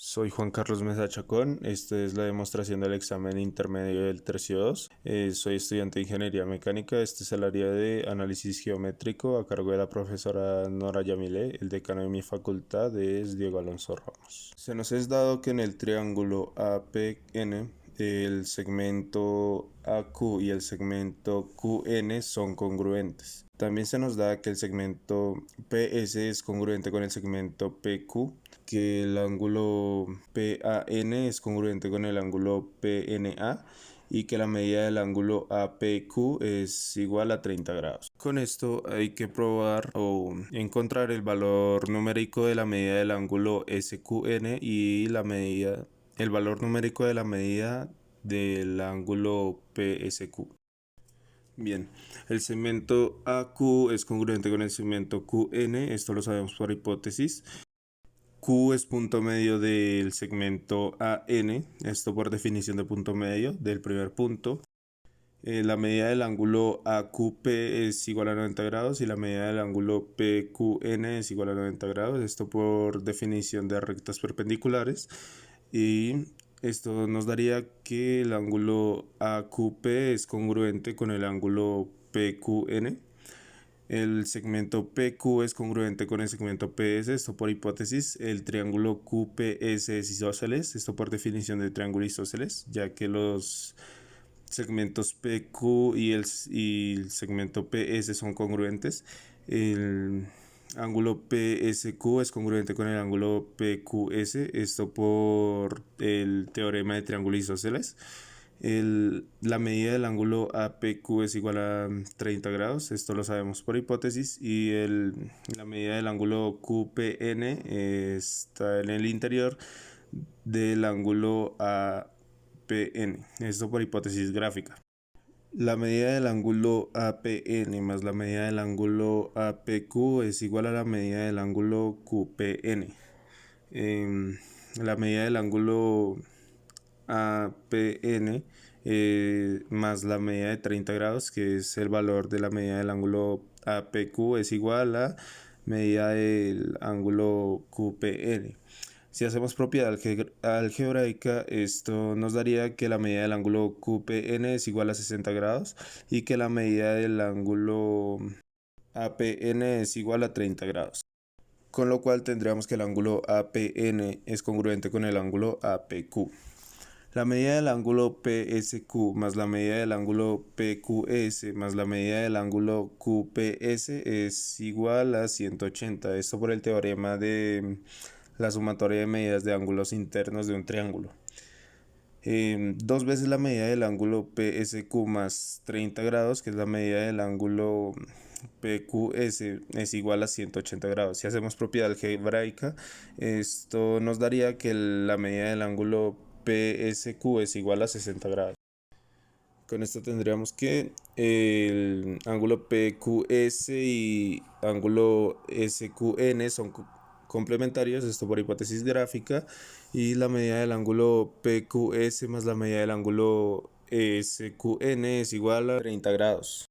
Soy Juan Carlos Mesa Chacón. Esta es la demostración del examen intermedio del tercio 2. Soy estudiante de Ingeniería Mecánica. Este es el área de análisis geométrico a cargo de la profesora Nora Yamile. El decano de mi facultad es Diego Alonso Ramos. Se nos es dado que en el triángulo APN el segmento AQ y el segmento QN son congruentes. También se nos da que el segmento PS es congruente con el segmento PQ, que el ángulo PAN es congruente con el ángulo PNA y que la medida del ángulo APQ es igual a 30 grados. Con esto hay que probar o encontrar el valor numérico de la medida del ángulo SQN y el valor numérico de la medida del ángulo PSQ. Bien, el segmento AQ es congruente con el segmento QN, esto lo sabemos por hipótesis. Q es punto medio del segmento AN, esto por definición de punto medio del primer punto. La medida del ángulo AQP es igual a 90 grados y la medida del ángulo PQN es igual a 90 grados, esto por definición de rectas perpendiculares. Y esto nos daría que el ángulo AQP es congruente con el ángulo PQN. El segmento PQ es congruente con el segmento PS, esto por hipótesis. El triángulo QPS es isósceles, esto por definición de triángulo isósceles, ya que los segmentos PQ y el segmento PS son congruentes. El ángulo PSQ es congruente con el ángulo PQS, esto por el teorema de triángulo isósceles. La medida del ángulo APQ es igual a 30 grados, esto lo sabemos por hipótesis, y la medida del ángulo QPN está en el interior del ángulo APN, esto por hipótesis gráfica. La medida del ángulo APN más la medida del ángulo APQ es igual a la medida del ángulo QPN. La medida del ángulo APN más la medida de 30 grados, que es el valor de la medida del ángulo APQ, es igual a medida del ángulo QPN. Si hacemos propiedad algebraica, esto nos daría que la medida del ángulo QPN es igual a 60 grados y que la medida del ángulo APN es igual a 30 grados. Con lo cual tendríamos que el ángulo APN es congruente con el ángulo APQ. La medida del ángulo PSQ más la medida del ángulo PQS más la medida del ángulo QPS es igual a 180. Esto por el teorema de la sumatoria de medidas de ángulos internos de un triángulo. Dos veces la medida del ángulo PSQ más 30 grados, que es la medida del ángulo PQS, es igual a 180 grados. Si hacemos propiedad algebraica, esto nos daría que la medida del ángulo PSQ es igual a 60 grados. Con esto tendríamos que el ángulo PQS y ángulo SQN son complementarios, esto por hipótesis gráfica, y la medida del ángulo PQS más la medida del ángulo SQN es igual a 30 grados.